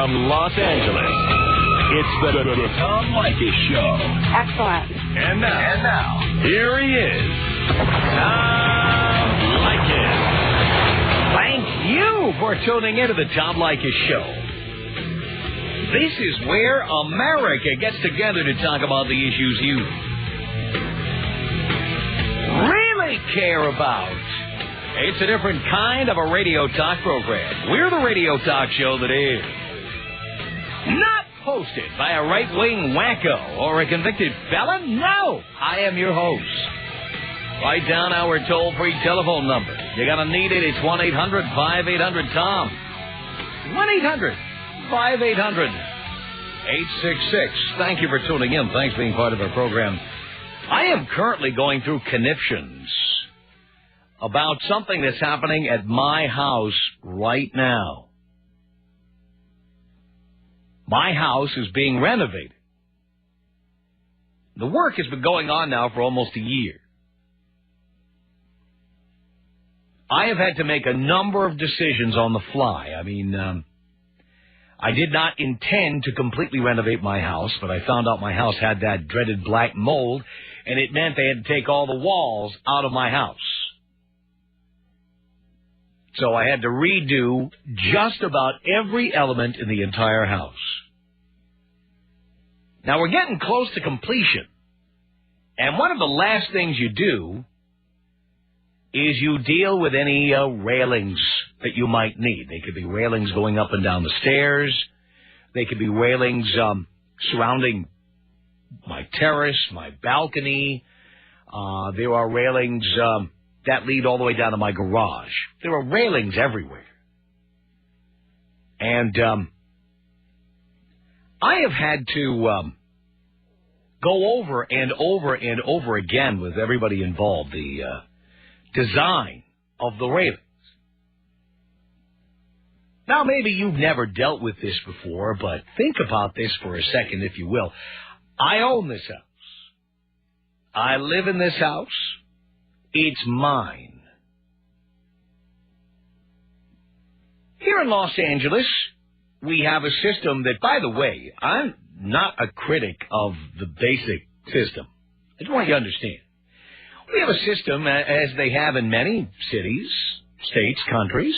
from Los Angeles, it's the Tom Leykis Show. Excellent. And now, here he is, Tom Leykis. Thank you for tuning into the Tom Leykis Show. This is where America gets together to talk about the issues you really care about. It's a different kind of a radio talk program. We're the radio talk show that is not hosted by a right-wing wacko or a convicted felon. No, I am your host. Write down our toll-free telephone number. You're going to need it. It's 1-800-5800-TOM. 1-800-5800-866. Thank you for tuning in. Thanks for being part of our program. I am currently going through conniptions about something that's happening at my house right now. My house is being renovated. The work has been going on now for almost a year. I have had to make a number of decisions on the fly. I mean, I did not intend to completely renovate my house, but I found out my house had that dreaded black mold, and it meant they had to take all the walls out of my house. So I had to redo just about every element in the entire house. Now, we're getting close to completion. And one of the last things you do is you deal with any railings that you might need. They could be railings going up and down the stairs. They could be railings surrounding my terrace, my balcony. There are railings that lead all the way down to my garage. There are railings everywhere. And I have had to go over and over and over again with everybody involved, the design of the railings. Now, maybe you've never dealt with this before, but think about this for a second, if you will. I own this house. I live in this house. It's mine. Here in Los Angeles, we have a system that, by the way, I'm not a critic of the basic system. I just want you to understand. We have a system, as they have in many cities, states, countries,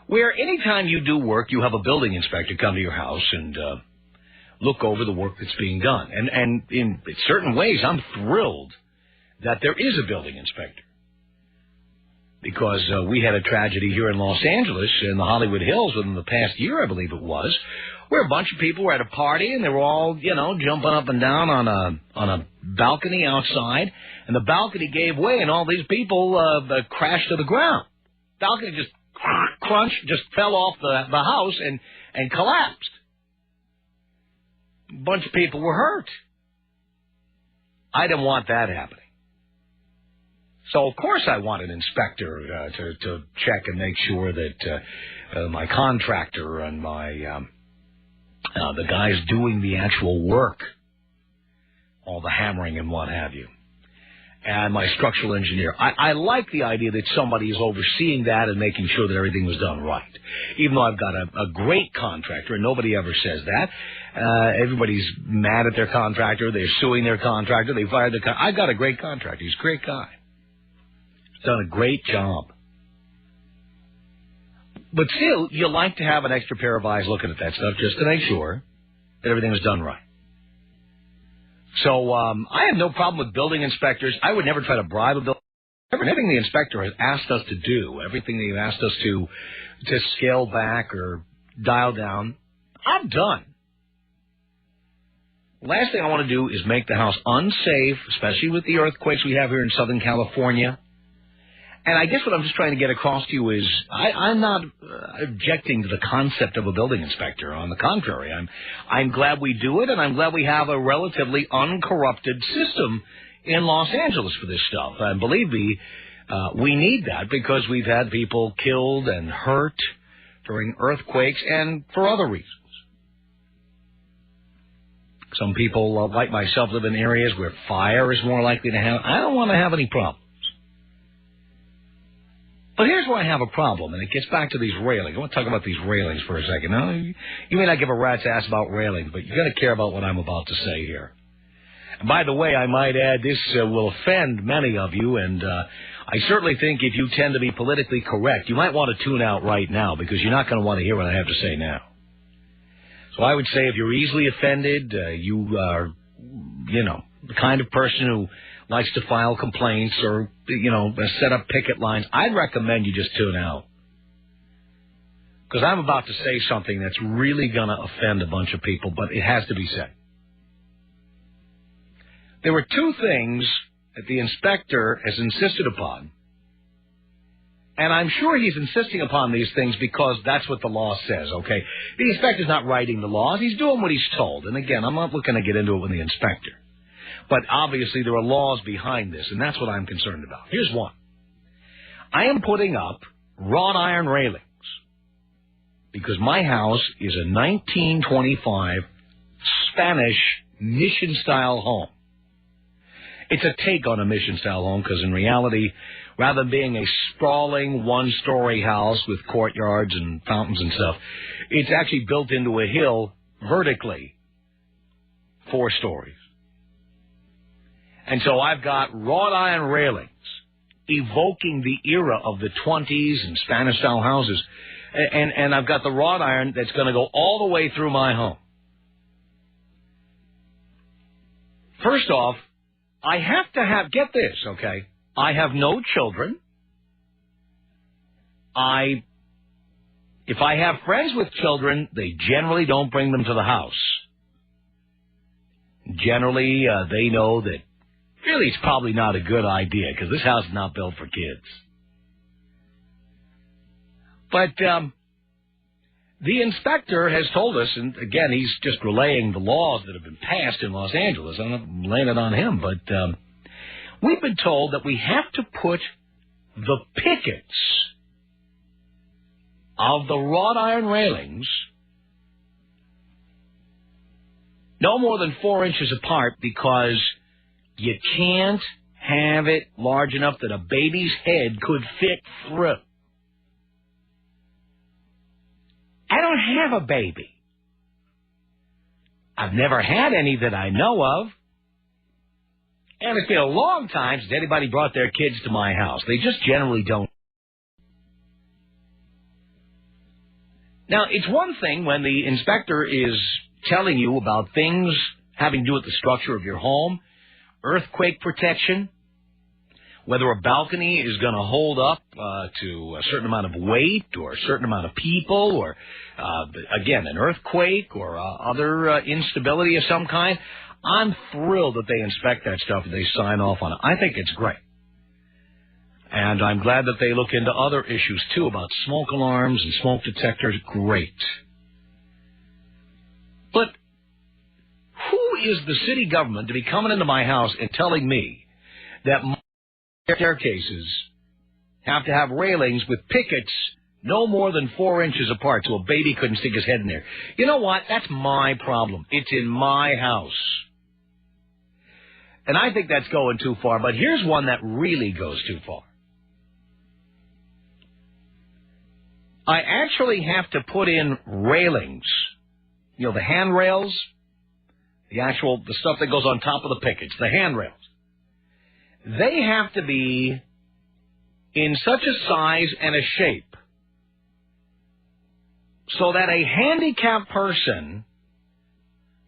where anytime you do work, you have a building inspector come to your house and look over the work that's being done. And in certain ways, I'm thrilled that there is a building inspector. Because we had a tragedy here in Los Angeles, in the Hollywood Hills, within the past year, I believe it was, where a bunch of people were at a party and they were all, jumping up and down on a balcony outside, and the balcony gave way and all these people crashed to the ground. Balcony just just fell off the house and collapsed. A bunch of people were hurt. I didn't want that happening. So, of course, I want an inspector to check and make sure that my contractor and my the guys doing the actual work, all the hammering and what have you, and my structural engineer. I like the idea that somebody is overseeing that and making sure that everything was done right. Even though I've got a great contractor, and nobody ever says that. Everybody's mad at their contractor. They're suing their contractor. They fired the contractor. I've got a great contractor. He's a great guy. He's done a great job. But still, you like to have an extra pair of eyes looking at that stuff just to make sure that everything was done right. So I have no problem with building inspectors. I would never try to bribe a building inspector. Everything the inspector has asked us to do, everything they've asked us to scale back or dial down, I'm done. Last thing I want to do is make the house unsafe, especially with the earthquakes we have here in Southern California. And I guess what I'm just trying to get across to you is I'm not objecting to the concept of a building inspector. On the contrary, I'm glad we do it, and I'm glad we have a relatively uncorrupted system in Los Angeles for this stuff. And believe me, we need that because we've had people killed and hurt during earthquakes and for other reasons. Some people, like myself, live in areas where fire is more likely to happen. I don't want to have any problems. But here's where I have a problem, and it gets back to these railings. I want to talk about these railings for a second. Now, you may not give a rat's ass about railings, but you're going to care about what I'm about to say here. And by the way, I might add, this will offend many of you, and I certainly think if you tend to be politically correct, you might want to tune out right now, because you're not going to want to hear what I have to say now. So I would say if you're easily offended, you are, the kind of person who likes to file complaints or, set up picket lines, I'd recommend you just tune out. Because I'm about to say something that's really going to offend a bunch of people, but it has to be said. There were two things that the inspector has insisted upon, and I'm sure he's insisting upon these things because that's what the law says, okay? The inspector's not writing the laws. He's doing what he's told. And again, I'm not looking to get into it with the inspector. But obviously there are laws behind this, and that's what I'm concerned about. Here's one. I am putting up wrought iron railings because my house is a 1925 Spanish mission-style home. It's a take on a mission-style home because in reality, rather than being a sprawling one-story house with courtyards and fountains and stuff, it's actually built into a hill vertically, 4 stories. And so I've got wrought iron railings evoking the era of the 20s and Spanish-style houses. And I've got the wrought iron that's going to go all the way through my home. First off, I have to get this, okay? I have no children. If I have friends with children, they generally don't bring them to the house. Generally, they know that really it's probably not a good idea because this house is not built for kids. But the inspector has told us, and again, he's just relaying the laws that have been passed in Los Angeles. I'm not laying it on him, but we've been told that we have to put the pickets of the wrought iron railings no more than 4 inches apart because you can't have it large enough that a baby's head could fit through. I don't have a baby. I've never had any that I know of. And it's been a long time since anybody brought their kids to my house. They just generally don't. Now, it's one thing when the inspector is telling you about things having to do with the structure of your home, earthquake protection, whether a balcony is going to hold up to a certain amount of weight or a certain amount of people or, again, an earthquake or other instability of some kind. I'm thrilled that they inspect that stuff and they sign off on it. I think it's great. And I'm glad that they look into other issues, too, about smoke alarms and smoke detectors. Great. But who is the city government to be coming into my house and telling me that my staircases have to have railings with pickets no more than 4 inches apart so a baby couldn't stick his head in there? You know what? That's my problem. It's in my house. And I think that's going too far, but here's one that really goes too far. I actually have to put in railings, the handrails, the stuff that goes on top of the pickets, the handrails. They have to be in such a size and a shape so that a handicapped person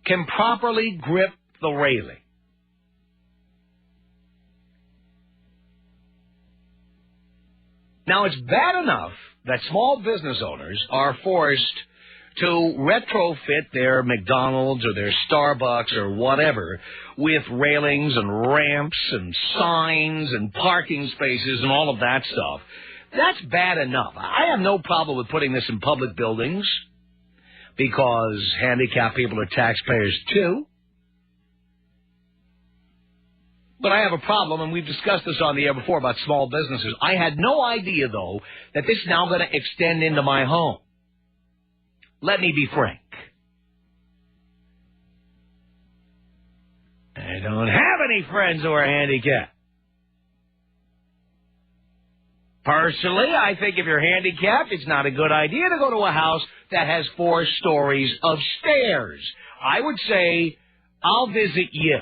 can properly grip the railing. Now, it's bad enough that small business owners are forced to retrofit their McDonald's or their Starbucks or whatever with railings and ramps and signs and parking spaces and all of that stuff. That's bad enough. I have no problem with putting this in public buildings because handicapped people are taxpayers too. But I have a problem, and we've discussed this on the air before about small businesses. I had no idea, though, that this is now going to extend into my home. Let me be frank. I don't have any friends who are handicapped. Personally, I think if you're handicapped, it's not a good idea to go to a house that has 4 stories of stairs. I would say, I'll visit you.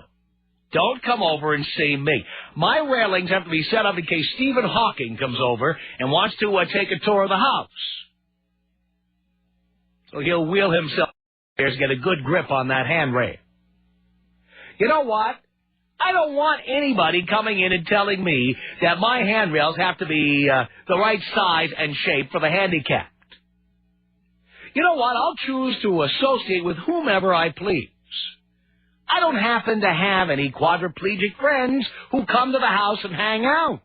Don't come over and see me. My railings have to be set up in case Stephen Hawking comes over and wants to take a tour of the house. So he'll wheel himself upstairs, get a good grip on that handrail. You know what? I don't want anybody coming in and telling me that my handrails have to be the right size and shape for the handicapped. You know what? I'll choose to associate with whomever I please. I don't happen to have any quadriplegic friends who come to the house and hang out.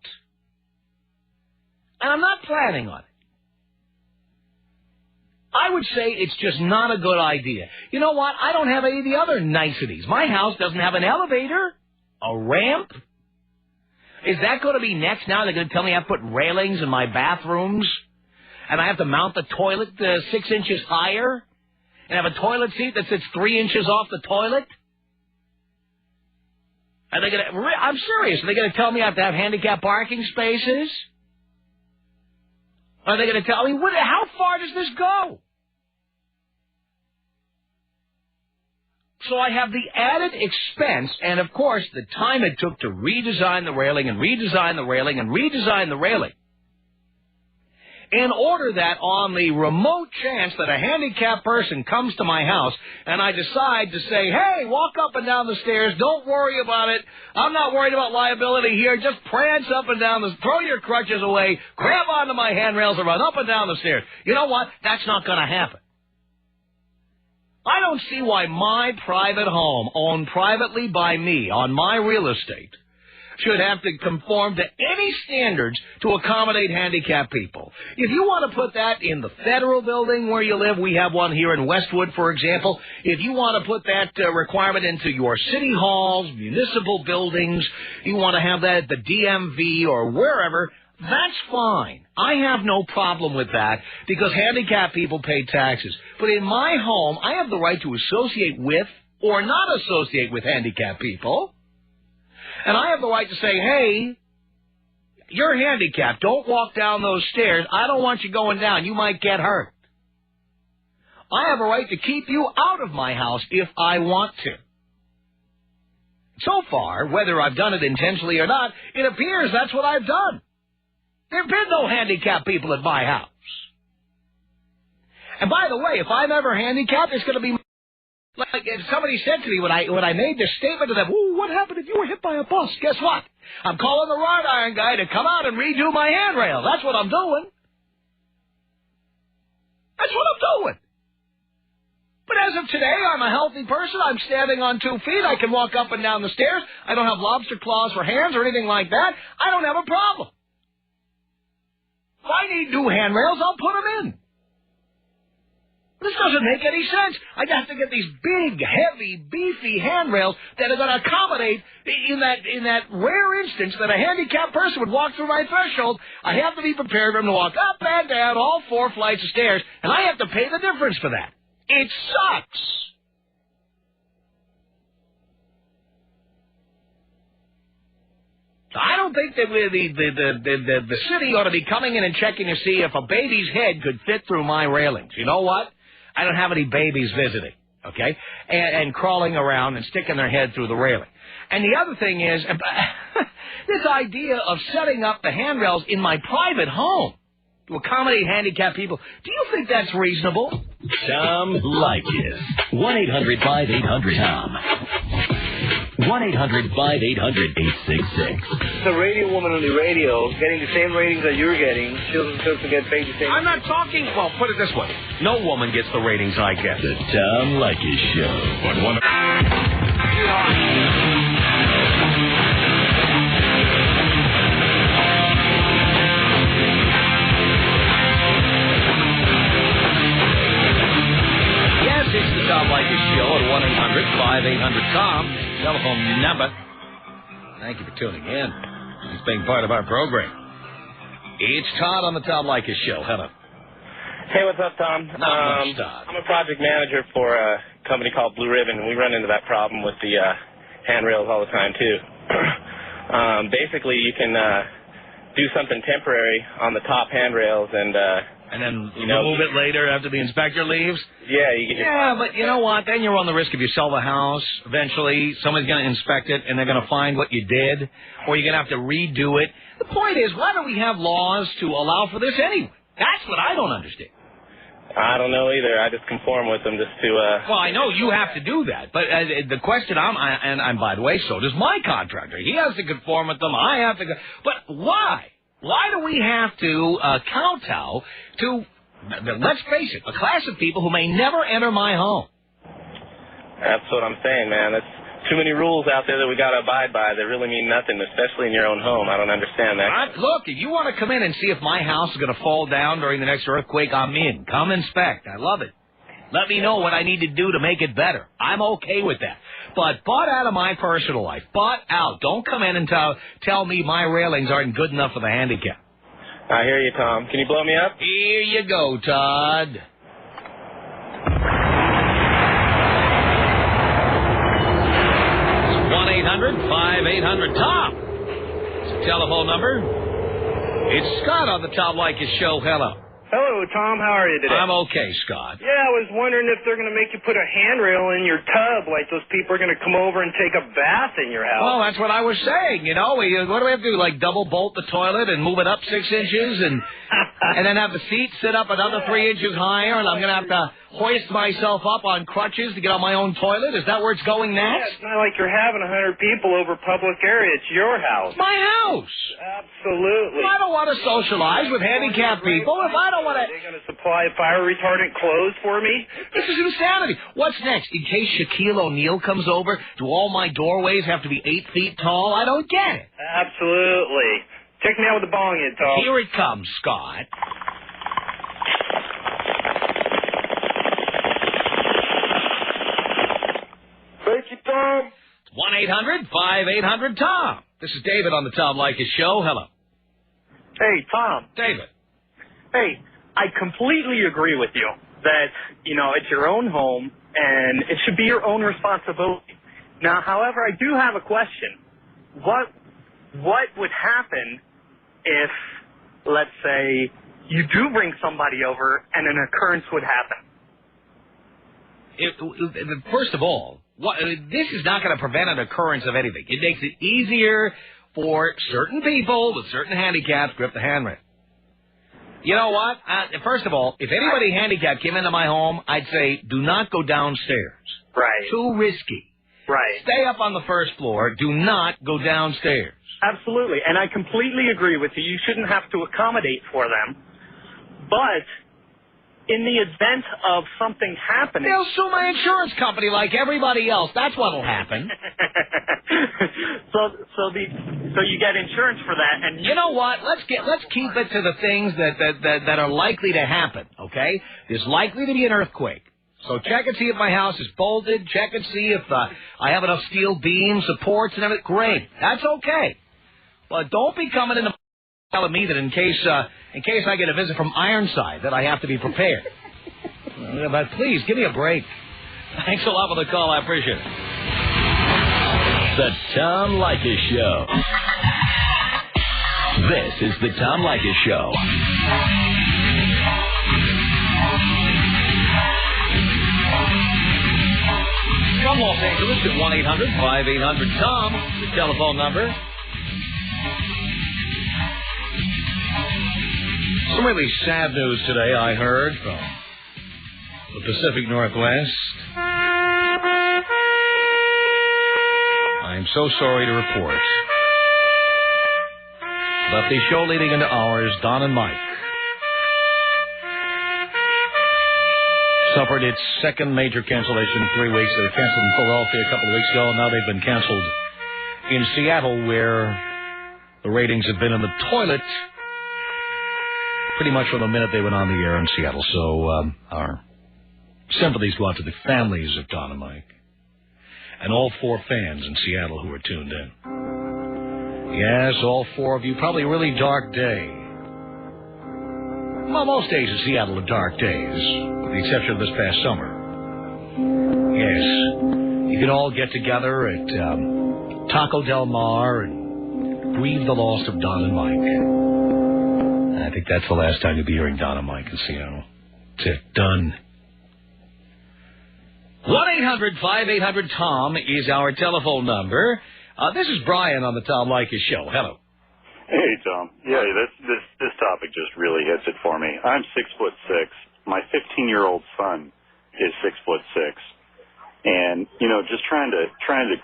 And I'm not planning on it. I would say it's just not a good idea. You know what? I don't have any of the other niceties. My house doesn't have an elevator, a ramp. Is that going to be next now? They're going to tell me I have to put railings in my bathrooms? And I have to mount the toilet 6 inches higher? And have a toilet seat that sits 3 inches off the toilet? Are they going to... I'm serious. Are they going to tell me I have to have handicap parking spaces? Are they going to tell me... How far does this go? So I have the added expense and, of course, the time it took to redesign the railing and redesign the railing and redesign the railing in order that on the remote chance that a handicapped person comes to my house and I decide to say, hey, walk up and down the stairs, don't worry about it, I'm not worried about liability here, just prance up and down throw your crutches away, grab onto my handrails and run up and down the stairs. You know what? That's not going to happen. I don't see why my private home, owned privately by me on my real estate, should have to conform to any standards to accommodate handicapped people. If you want to put that in the federal building where you live, we have one here in Westwood, for example. If you want to put that requirement into your city halls, municipal buildings, you want to have that at the DMV or wherever, that's fine. I have no problem with that because handicapped people pay taxes. But in my home, I have the right to associate with or not associate with handicapped people. And I have the right to say, hey, you're handicapped. Don't walk down those stairs. I don't want you going down. You might get hurt. I have a right to keep you out of my house if I want to. So far, whether I've done it intentionally or not, it appears that's what I've done. There have been no handicapped people at my house. And by the way, if I'm ever handicapped, it's going to be like if somebody said to me when I made this statement to them, ooh, what happened if you were hit by a bus? Guess what? I'm calling the wrought iron guy to come out and redo my handrail. That's what I'm doing. That's what I'm doing. But as of today, I'm a healthy person. I'm standing on 2 feet. I can walk up and down the stairs. I don't have lobster claws for hands or anything like that. I don't have a problem. If I need new handrails, I'll put them in. This doesn't make any sense. I'd have to get these big, heavy, beefy handrails that are going to accommodate in that rare instance that a handicapped person would walk through my threshold. I have to be prepared for him to walk up and down all 4 flights of stairs, and I have to pay the difference for that. It sucks. I don't think that the city ought to be coming in and checking to see if a baby's head could fit through my railings. You know what? I don't have any babies visiting, okay, and crawling around and sticking their head through the railing. And the other thing is, this idea of setting up the handrails in my private home to accommodate handicapped people, do you think that's reasonable? Tom Leykis. 1-800-5800-TOM. 1-800-5800-866. The radio woman on the radio getting the same ratings that you're getting. She'll get paid the same. I'm not talking... Well, put it this way. No woman gets the ratings I get. The Tom Leykis Show. Yes, it's the Tom Leykis Show at 1-800-5800-TOM. Telephone number. Thank you for tuning in. It's being part of our program. It's Todd on the Tom Leykis Show. Hello. Hey, what's up, Tom? Not much, Todd. I'm a project manager for a company called Blue Ribbon, and we run into that problem with the handrails all the time, too. Basically, you can do something temporary on the top handrails and then remove it later after the inspector leaves? Yeah, you get but you know what? Then you run the risk if you sell the house, eventually somebody's going to inspect it and they're going to find what you did, or you're going to have to redo it. The point is, why do we have laws to allow for this anyway? That's what I don't understand. I don't know either. I just conform with them just to... Well, I know you have to do that, but the question and by the way, so does my contractor. He has to conform with them. I have to... But why? Why do we have to kowtow to, let's face it, a class of people who may never enter my home? That's what I'm saying, man. That's too many rules out there that we got to abide by that really mean nothing, especially in your own home. I don't understand that. Look, if you want to come in and see if my house is going to fall down during the next earthquake, I'm in. Come inspect. I love it. Let me know what I need to do to make it better. I'm okay with that. But butt out of my personal life. Butt out. Don't come in and tell me my railings aren't good enough for the handicap. I hear you, Tom. Can you blow me up? Here you go, Todd. It's 1-800-5800-TOM. It's a telephone number. It's Scott on the Tom Leykis Show. Hello. Hello, Tom. How are you today? I'm okay, Scott. Yeah, I was wondering if they're going to make you put a handrail in your tub, like those people are going to come over and take a bath in your house. Well, that's what I was saying. What do we have to do? Like double bolt the toilet and move it up 6 inches, and then have the seat sit up another 3 inches higher, and I'm going to have to hoist myself up on crutches to get on my own toilet? Is that where it's going next? Yeah, it's not like you're having 100 people over public area. It's your house. My house. Absolutely. I don't want to socialize with handicapped people. If I don't want to... Are they going to supply fire retardant clothes for me? This is insanity. What's next? In case Shaquille O'Neal comes over, do all my doorways have to be 8 feet tall? I don't get it. Absolutely. Check me out with the bong in, Tom. Here it comes, Scott. Thank you, Tom. 1-800-5800-TOM. This is David on the Tom Leykis Show. Hello. Hey, Tom. David. Hey, I completely agree with you that, it's your own home and it should be your own responsibility. Now, however, I do have a question. What would happen if, let's say, you do bring somebody over and an occurrence would happen? First of all, this is not going to prevent an occurrence of anything. It makes it easier for certain people with certain handicaps to grip the handrail. You know what? First of all, if anybody handicapped came into my home, I'd say, do not go downstairs. Right. Too risky. Right. Stay up on the first floor. Do not go downstairs. Absolutely. And I completely agree with you. You shouldn't have to accommodate for them. But in the event of something happening... They'll sue my insurance company like everybody else. That's what'll happen. So you get insurance for that, and you know what? Let's keep it to the things that are likely to happen. Okay, there's likely to be an earthquake. So check and see if my house is bolted. Check and see if I have enough steel beam supports and everything. Great, that's okay. But don't be coming in and telling me that in case I get a visit from Ironside that I have to be prepared. But please give me a break. Thanks a lot for the call. I appreciate it. The Tom Leykis Show. This is the Tom Leykis Show. From Los Angeles at 1-800-5800-TOM, the telephone number. Some really sad news today I heard from the Pacific Northwest. I'm so sorry to report that the show leading into ours, Don and Mike, suffered its second major cancellation in 3 weeks. They were canceled in Philadelphia a couple of weeks ago, and now they've been canceled in Seattle, where the ratings have been in the toilet pretty much from the minute they went on the air in Seattle. So our sympathies go out to the families of Don and Mike and all 4 fans in Seattle who are tuned in. Yes, all 4 of you. Probably a really dark day. Well, most days in Seattle are dark days, with the exception of this past summer. Yes, you can all get together at Taco Del Mar and grieve the loss of Don and Mike. I think that's the last time you'll be hearing Don and Mike in Seattle. That's it. Done. 1-800-5800-TOM is our telephone number. This is Brian on the Tom Leykis Show. Hello. Hey, Tom. Yeah, this topic just really hits it for me. I'm 6'6". My 15-year-old son is 6'6". And, just trying to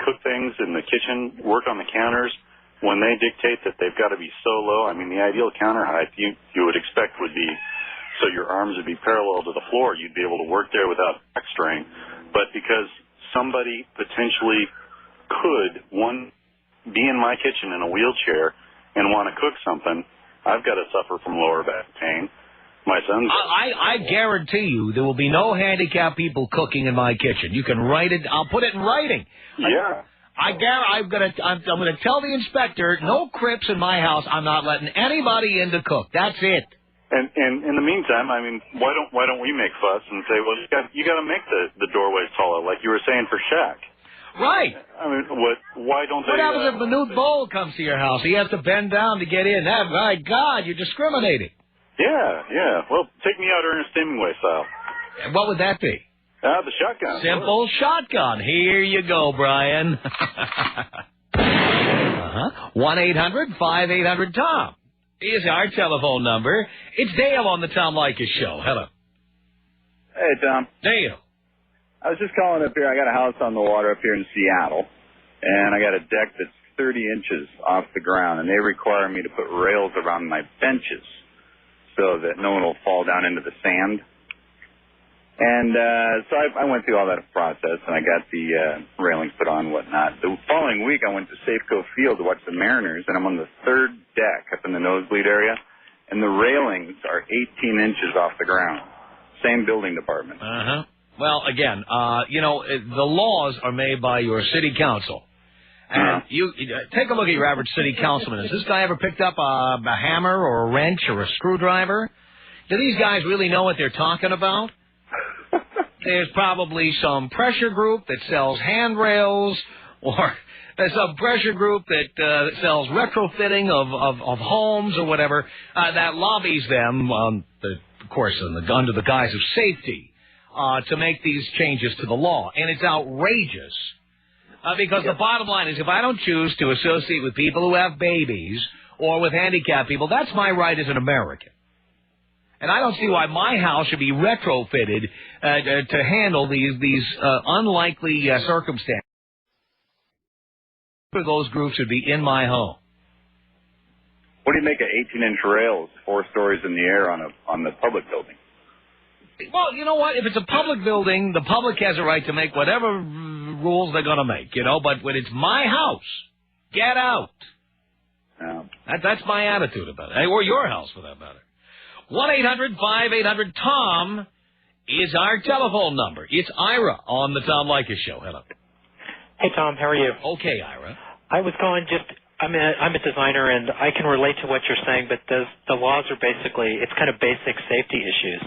cook things in the kitchen, work on the counters, when they dictate that they've got to be so low, I mean, the ideal counter height you would expect would be so your arms would be parallel to the floor. You'd be able to work there without back strain. But because somebody potentially could, be in my kitchen in a wheelchair and want to cook something, I've got to suffer from lower back pain. My son's... I guarantee you there will be no handicapped people cooking in my kitchen. You can write it. I'll put it in writing. Yeah. I'm gonna tell the inspector, no crips in my house. I'm not letting anybody in to cook. That's it. And in the meantime, I mean, why don't we make fuss and say, well, you got to make the doorways taller, like you were saying for Shaq. Right. I mean, why don't they... What happens if Manute Bol comes to your house? He has to bend down to get in. My God, you're discriminating. Yeah. Well, take me out Ernest Hemingway style. What would that be? The shotgun. Simple shotgun. Here you go, Brian. 1-800-5800-TOM is our telephone number. It's Dale on the Tom Leykis Show. Hello. Hey, Tom. Dale. I was just calling up here. I got a house on the water up here in Seattle, and I got a deck that's 30 inches off the ground, and they require me to put rails around my benches so that no one will fall down into the sand. And so I went through all that process, and I got the railings put on and whatnot. The following week, I went to Safeco Field to watch the Mariners, and I'm on the third deck up in the nosebleed area, and the railings are 18 inches off the ground. Same building department. Uh-huh. Well, again, the laws are made by your city council. And you take a look at your average city councilman. Has this guy ever picked up a hammer or a wrench or a screwdriver? Do these guys really know what they're talking about? There's probably some pressure group that sells handrails, or there's some pressure group that sells retrofitting of homes or whatever that lobbies them, of course, under the guise of safety, to make these changes to the law. And it's outrageous. Because the bottom line is, if I don't choose to associate with people who have babies or with handicapped people, that's my right as an American. And I don't see why my house should be retrofitted to handle these unlikely circumstances. Those groups should be in my home. What do you make of 18-inch rails 4 stories in the air on the public building? Well, you know what? If it's a public building, the public has a right to make whatever rules they're going to make, But when it's my house, get out. That's my attitude about it. Or your house, for that matter. 1-800-5800-TOM is our telephone number. It's Ira on the Tom Leykis Show. Hello. Hey, Tom. How are you? Okay, Ira. I was going I'm a designer, and I can relate to what you're saying, but the laws are basically, it's kind of basic safety issues.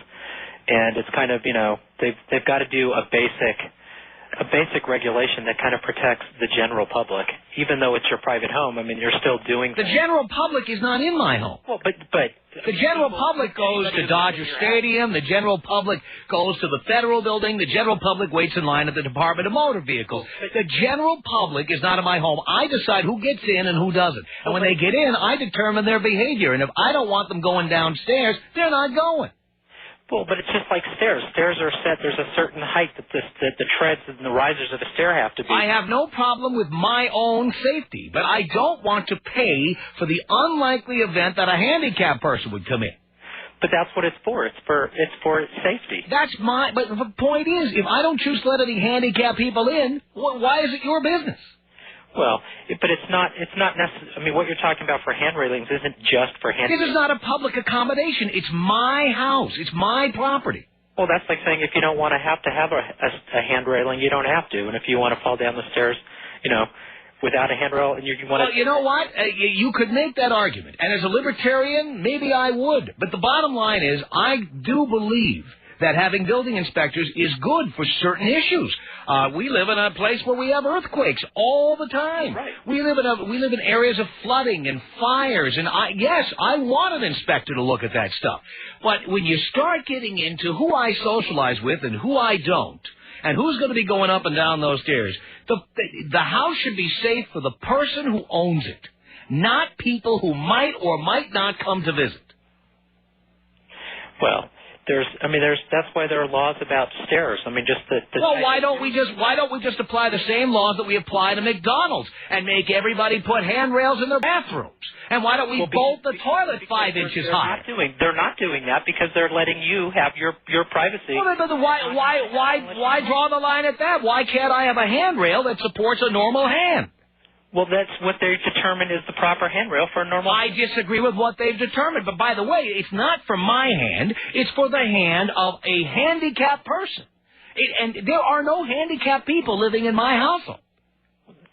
And it's kind of, they've got to do a basic regulation that kind of protects the general public, even though it's your private home. I mean, you're still doing things. The general public is not in my home. Well, but the general public goes to Dodger Stadium. The general public goes to the Federal Building. The general public waits in line at the Department of Motor Vehicles. The general public is not in my home. I decide who gets in and who doesn't. And when they get in, I determine their behavior. And if I don't want them going downstairs, they're not going. Well, but it's just like stairs. Stairs are set. There's a certain height that the treads and the risers of a stair have to be. I have no problem with my own safety, but I don't want to pay for the unlikely event that a handicapped person would come in. But that's what it's for. It's for safety. But the point is, if I don't choose to let any handicapped people in, why is it your business? Well, but it's not necessary. I mean, what you're talking about for hand railings isn't just for hand railings. This is not a public accommodation. It's my house. It's my property. Well, that's like saying if you don't want to have a hand railing, you don't have to. And if you want to fall down the stairs, without a handrail, and you want to... Well, you know what? You could make that argument. And as a libertarian, maybe I would. But the bottom line is, I do believe that having building inspectors is good for certain issues. We live in a place where we have earthquakes all the time. Right. We live in areas of flooding and fires, and I want an inspector to look at that stuff. But when you start getting into who I socialize with and who I don't, and who's going to be going up and down those stairs, the house should be safe for the person who owns it, not people who might or might not come to visit. Well, that's why there are laws about stairs. I mean, just the well, why don't we just apply the same laws that we apply to McDonald's and make everybody put handrails in their bathrooms? And why don't we bolt the toilet 5 inches high? They're not doing that because they're letting you have your privacy. Well, but why draw the line at that? Why can't I have a handrail that supports a normal hand? Well, that's what they determined is the proper handrail for a normal. I disagree with what they've determined. But by the way, it's not for my hand. It's for the hand of a handicapped person. And there are no handicapped people living in my household.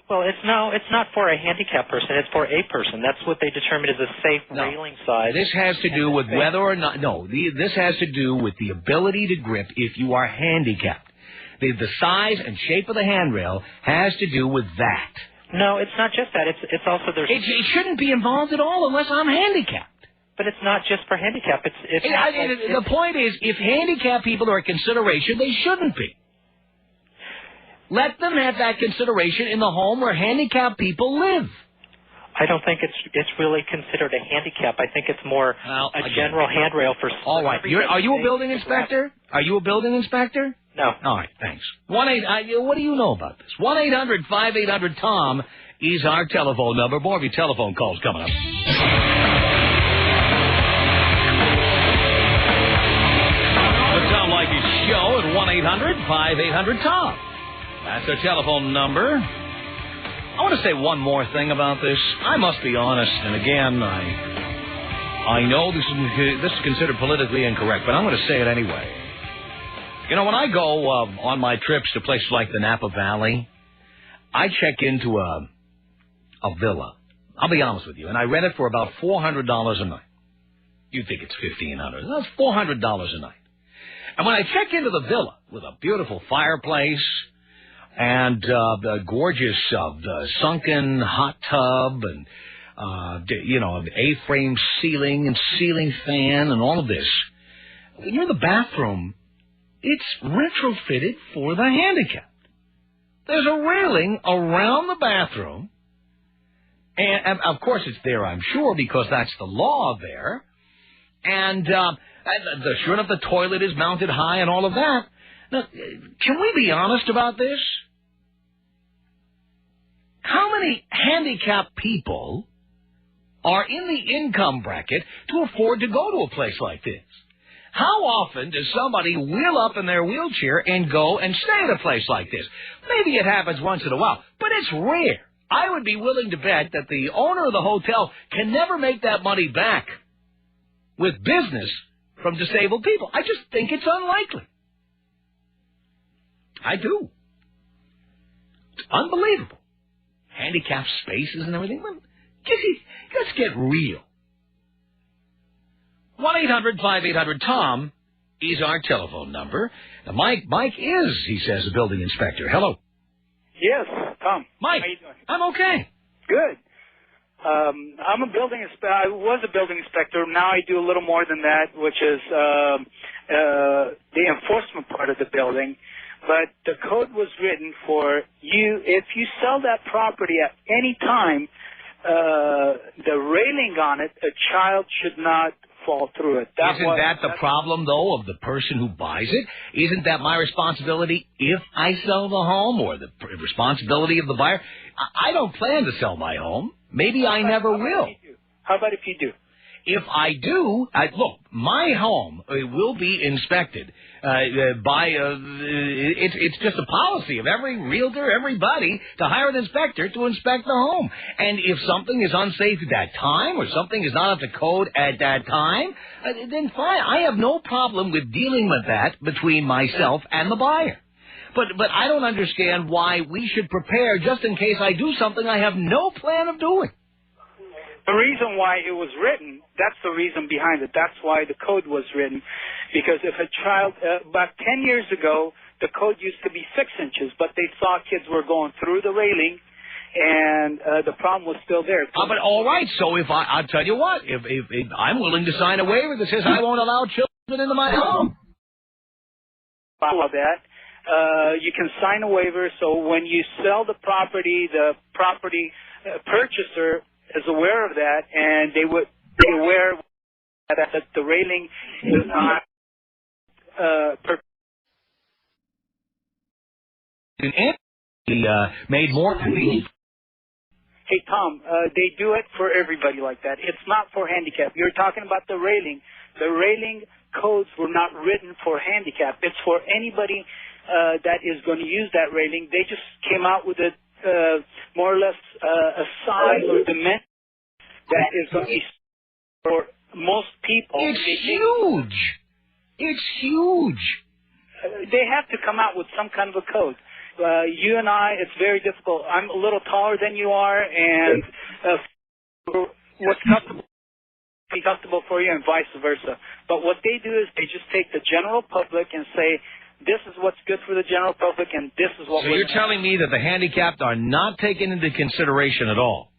Well, it's not for a handicapped person. It's for a person. That's what they determined is a safe railing size. This has to do with whether or not. No, this has to do with the ability to grip if you are handicapped. The size and shape of the handrail has to do with that. No, it's not just that. It's also there's. It shouldn't be involved at all unless I'm handicapped. But it's not just for handicap. The point is, if handicapped people are a consideration, they shouldn't be. Let them have that consideration in the home where handicapped people live. I don't think it's really considered a handicap. I think it's more a general handrail for. All right. Are you a building inspector? Are you a building inspector? No. All right, thanks. What do you know about this? 1-800-5800-TOM is our telephone number. More of your telephone calls coming up. The Tom Leykis Show at 1-800-5800-TOM. That's our telephone number. I want to say one more thing about this. I must be honest, and again, I know this is considered politically incorrect, but I'm going to say it anyway. You know, when I go on my trips to places like the Napa Valley, I check into a villa. I'll be honest with you, and I rent it for about $400 a night. You think it's $1,500? That's $400 a night. And when I check into the villa with a beautiful fireplace and the gorgeous sunken hot tub and an A-frame ceiling and ceiling fan and all of this, when you're in the bathroom, it's retrofitted for the handicapped. There's a railing around the bathroom. And of course, it's there, I'm sure, because that's the law there. And sure enough, the toilet is mounted high and all of that. Now, can we be honest about this? How many handicapped people are in the income bracket to afford to go to a place like this? How often does somebody wheel up in their wheelchair and go and stay at a place like this? Maybe it happens once in a while, but it's rare. I would be willing to bet that the owner of the hotel can never make that money back with business from disabled people. I just think it's unlikely. I do. It's unbelievable. Handicapped spaces and everything. Let's get real. 1-800-5800-TOM is our telephone number. Now, Mike is, he says, a building inspector. Hello. Yes, Tom. Mike, how you doing? I'm okay. Good. I'm a building inspector. I was a building inspector. Now I do a little more than that, which is the enforcement part of the building. But the code was written for you. If you sell that property at any time, the railing on it, a child should not fall through it. Isn't that the problem, though, of the person who buys it? Isn't that my responsibility if I sell the home, or the responsibility of the buyer? I don't plan to sell my home. Maybe I never will. How about if you do? If I do, look, my home will be inspected by, it's just a policy of every realtor, everybody, to hire an inspector to inspect the home. And if something is unsafe at that time, or something is not up to code at that time, then fine. I have no problem with dealing with that between myself and the buyer. But I don't understand why we should prepare just in case I do something I have no plan of doing. The reason why it was written, that's the reason behind it. That's why the code was written, Because if a child, about 10 years ago, the code used to be 6 inches, but they saw kids were going through the railing, and the problem was still there. But all right, so if I'll tell you what, if I'm willing to sign a waiver that says I won't allow children into my home. Follow that. You can sign a waiver, so when you sell the property purchaser is aware of that, and they would be aware that the railing is not made more convenient. Hey, Tom, they do it for everybody like that. It's not for handicap. You're talking about the railing. The railing codes were not written for handicap. It's for anybody that is going to use that railing. They just came out with a more or less a size or dimension that is going to be for most people. It's huge. It's huge. They have to come out with some kind of a code. You and I, it's very difficult. I'm a little taller than you are, and what's comfortable for you and vice versa. But what they do is they just take the general public and say, this is what's good for the general public, and this is what So you're telling me that the handicapped are not taken into consideration at all?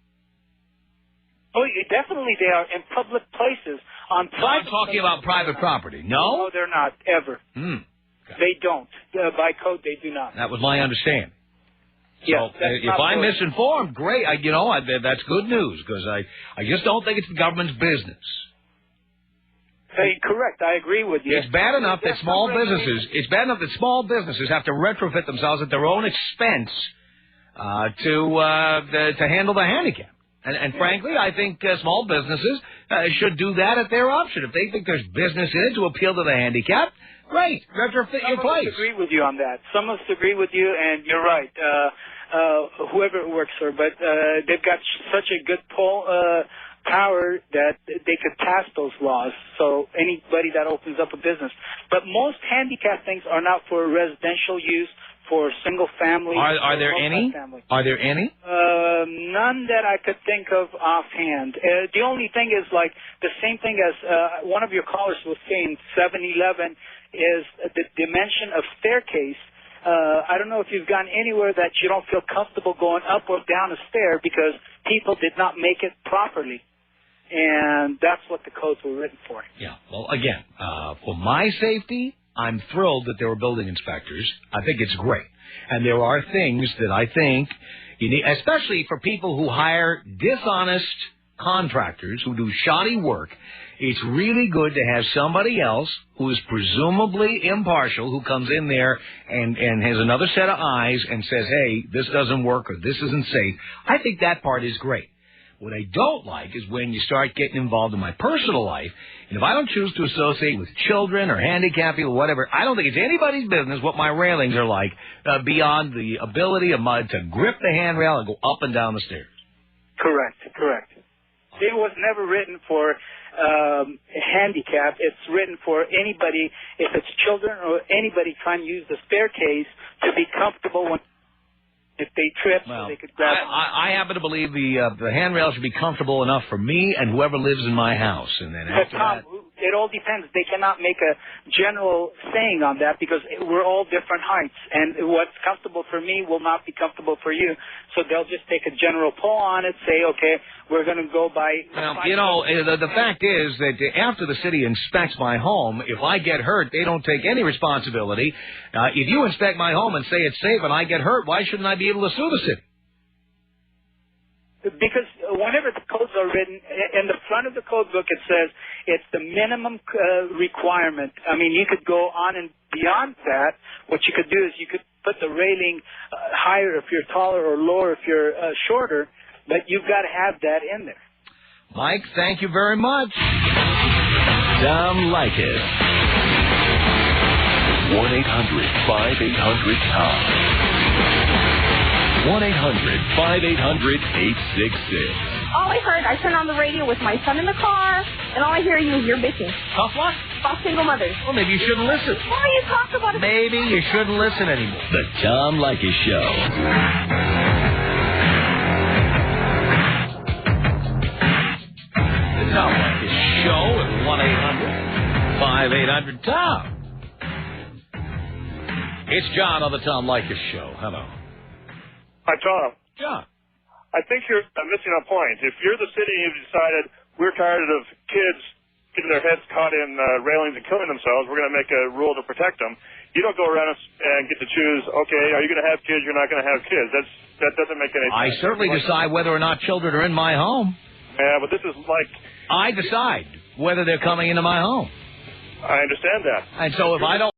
Oh, definitely they are in public places. On private. I'm talking about private property. No? No, they're not, ever. Okay. They don't. By code, they do not. That was my understanding. Yes, so if I'm misinformed, great. That's good news, because I just don't think it's the government's business. Correct. I agree with you. It's bad enough that small businesses have to retrofit themselves at their own expense to handle the handicap. And frankly, I think small businesses should do that at their option. If they think there's business in it to appeal to the handicapped, great, retrofit your place. Some of us agree with you on that. Some of us agree with you, and you're right. Whoever it works for, but they've got such a good power that they could pass those laws. So anybody that opens up a business. But most handicap things are not for residential use, for single family. Are there any? Are there any? None that I could think of offhand. The only thing is like the same thing as one of your callers was saying, 7-Eleven is the dimension of staircase. I don't know if you've gone anywhere that you don't feel comfortable going up or down a stair because people did not make it properly. And that's what the codes were written for. Yeah. Well, again, for my safety, I'm thrilled that there were building inspectors. I think it's great. And there are things that I think you need, especially for people who hire dishonest contractors who do shoddy work. It's really good to have somebody else who is presumably impartial, who comes in there and has another set of eyes and says, hey, this doesn't work or this isn't safe. I think that part is great. What I don't like is when you start getting involved in my personal life, and if I don't choose to associate with children or handicapped people or whatever, I don't think it's anybody's business what my railings are like beyond the ability of mine to grip the handrail and go up and down the stairs. Correct. It was never written for handicap. It's written for anybody, if it's children or anybody trying to use the staircase, to be comfortable when if they trip, so they could grab them. I happen to believe the handrail should be comfortable enough for me and whoever lives in my house. And then after Tom, it all depends. They cannot make a general saying on that because we're all different heights. And what's comfortable for me will not be comfortable for you. So they'll just take a general poll on it, say, okay, we're going to go by... Well, you know, the fact is that after the city inspects my home, if I get hurt, they don't take any responsibility. If you inspect my home and say it's safe and I get hurt, why shouldn't I be able to sue the city? Because whenever the codes are written, in the front of the code book it says it's the minimum requirement. I mean, you could go on and beyond that. What you could do is you could put the railing higher if you're taller or lower if you're shorter, but you've got to have that in there. Mike, thank you very much. Tom Leykis. 1-800-5800-TOM. 1-800-5800-866. All I heard, I turned on the radio with my son in the car, and all I hear you is you're bitching. Tough what? About single mothers. Well, maybe you shouldn't listen. Why are you talking about it? Maybe you shouldn't listen anymore. The Tom Leykis Show. The Tom Leykis Show at 1-800-5800-866. 1-800-5800-TOM. It's John on the Tom Leykis Show. Hello. Hi, Tom. John. I think you're missing a point. If you're the city and you've decided we're tired of kids getting their heads caught in railings and killing themselves, we're going to make a rule to protect them. You don't go around and get to choose, okay, are you going to have kids, you're not going to have kids. That doesn't make any sense. I certainly decide whether or not children are in my home. Yeah, but this is like... I decide whether they're coming into my home. I understand that. And so if I don't